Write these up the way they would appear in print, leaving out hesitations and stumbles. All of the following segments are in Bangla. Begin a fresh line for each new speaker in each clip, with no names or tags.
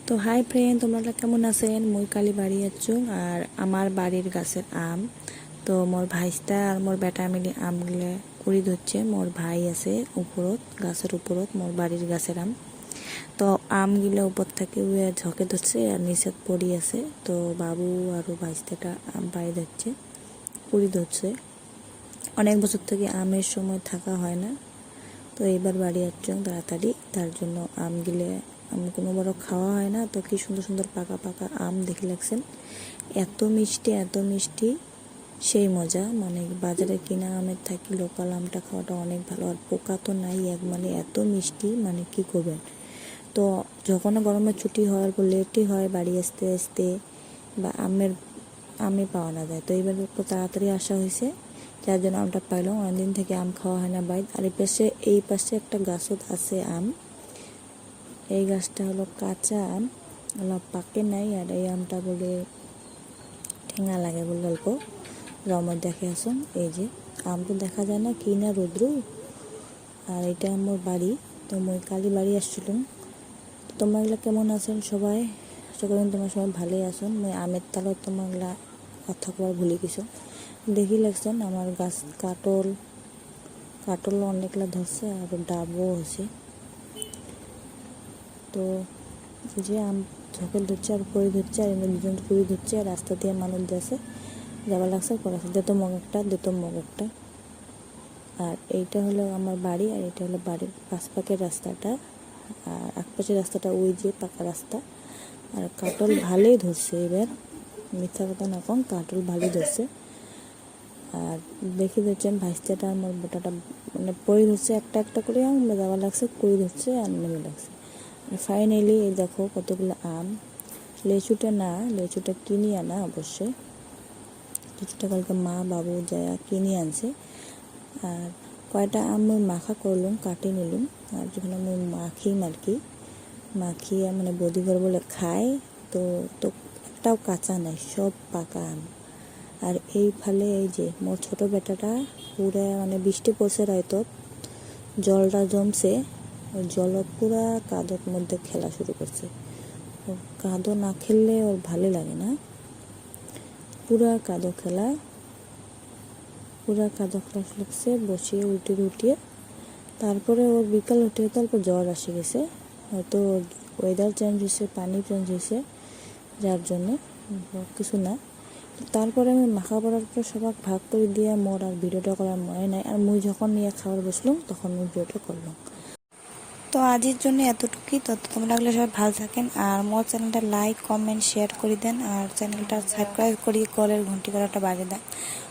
তো হাই ফ্রেন্ড, তোমরা কেমন আছেন? মই কালি বাড়ি আছো আর আমার বাড়ির গাছের আম। তো মোর ভাইস্তা আর মোর বেটা মিলি আমগুলো কুড়ি ধরছে। মোর ভাই আছে উপরত, গাছের উপরত মোর বাড়ির গাছের আম। তো আমগুলো উপর থেকে ঝকে ধরছে আর নিচে পড়ি আছে। তো বাবু আর ভাইস্তাটা আম পাড়ি ধরছে, কুড়ি ধরছে। অনেক বছর থেকে আমের সময় থাকা হয় না, তো এবার বাড়ি আসছ তাড়াতাড়ি, তার জন্য আমগুলো কোনোবারও খাওয়া হয় না। তো কি সুন্দর সুন্দর পাকা পাকা আম দেখে লাগছেন, এত মিষ্টি এত মিষ্টি, সেই মজা। মানে বাজারে কিনা আমের থাকি লোকাল আমটা খাওয়াটা অনেক ভালো, আর পোকা তো নাই এক, মানে এত মিষ্টি, মানে কি করবেন। তো যখন গরমের ছুটি হয় অল্প লেটই হয় বাড়ি আসতে আসতে, বা আমে পাওয়া না যায়। তো এবার একটু তাড়াতাড়ি আসা হয়েছে, যার জন্য আমটা পাইলাম। অনেকদিন থেকে আম খাওয়া হয় না বাইর। আর এই পাশে একটা গাছত আছে আম, এই গাছটা হলো কাঁচা আম, পাকে নাই। আর এই আমটা বলে ঠেঙা লাগে বলে অল্প রমত দেখে আসুন। এই যে আম তো দেখা যায় না, কি না রোদ্রু। আর এটা আমার বাড়ি, তো মই কালি বাড়ি আসছিলাম। তোমরা এগুলো কেমন আছেন সবাই? আশা করেন তোমার সবাই ভালোই আছেন। মই আমের তালত তোমাগুলা কথা কবার ভুলে গেছো। দেখি লাগছেন আমার গাছ কাটল অনেকলা ধরছে আর ডাবও হয়েছে। তো যে আম ঝোঁকে ধরছে আর পরি ধরছে, আর এমনি দুজন পুরি ধরছে, আর রাস্তা দিয়ে মানুষ যাচ্ছে, যাবার লাগছে পড়াচ্ছে, দেতো মগ একটা। আর এইটা হলো আমার বাড়ি, আর এটা হলো বাড়ির পাশের রাস্তাটা, আর একপাশের রাস্তাটা ওই যে পাকা রাস্তা। আর কাটল ভালোই ধরছে এবার, মিথ্যা কথা না কম, কাটল ভালোই ধরছে। আর দেখি ধরছেন ভাইস্তাটা আমার বেটাটা মানে পরি ধরছে একটা একটা করে আম, যাওয়া লাগছে কুড়ি ধরছে আর নেমে লাগছে। ফাইনালি এই দেখো কতগুলো আম। লেচুটা কিনে আনা অবশ্যই, কিছুটা কালকে মা বাবু যায় কিনে আনছে। আর কয়টা আম আমি মাখা করলাম, কাটি নিলাম। আর যখন আমি মাখিয়ে মানে বদিঘর বলে খাই, তো তো একটাও কাঁচা নাই, সব পাকা আম। আর এই ফালে এই যে মোর ছোট বেটাটা পুরা মানে বৃষ্টি পড়ছে হয়তো, জলটা জমছে, ওই জল পুরা কাদোর মধ্যে খেলা শুরু করছে। কাদো না খেললে ওর ভালো লাগে না, পুরা কাদো খেলা লাগছে, বসিয়ে উঠিয়ে। তারপরে ওর বিকাল হতে অল্প জ্বর আসে গেছে, হয়তো ওয়েদার চেঞ্জ হয়েছে, পানি চেঞ্জ হয়েছে, যার জন্যে কিছু না। তারপরে আমি মাখা পড়ার পর সবাক ভাগ করে দিয়ে মোর আর ভিডিওটা করার মনে নাই। আর মুই যখন নিয়ে খাবার বসলাম তখন মুই ভিডিওটা করলাম। তো আজের জন্য এতটুকুই। তো তোমরা এগুলো সবাই ভালো থাকেন, আর মোর চ্যানেলটা লাইক কমেন্ট শেয়ার করে দেন, আর চ্যানেলটা সাবস্ক্রাইব করি কলের ঘন্টি করাটা বাজিয়ে দেন।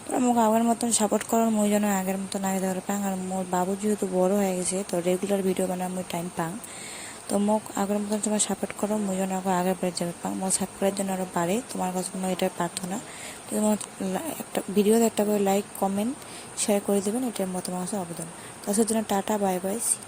তোমরা মোক আগের মতন সাপোর্ট করার মই যেন আগের মতন আগে ধরে পাং। আর মোর বাবু যেহেতু বড় হয়ে গেছে, তো রেগুলার ভিডিও বানার মই টাইম পাং। তো মোক আগের মতন তোমার সাপোর্ট করো, মই যেন আগের বেড়ে যাবে পাং। মোর সাপোর্ট করার জন্য আরও পারে, তোমার কাছে তোমার এটাই প্রার্থনা। তোমার একটা ভিডিওতে একটা করে লাইক কমেন্ট শেয়ার করে দেবেন, এটার মতো তোমার কাছে আবেদন। তার জন্য টাটা, বাই বাই।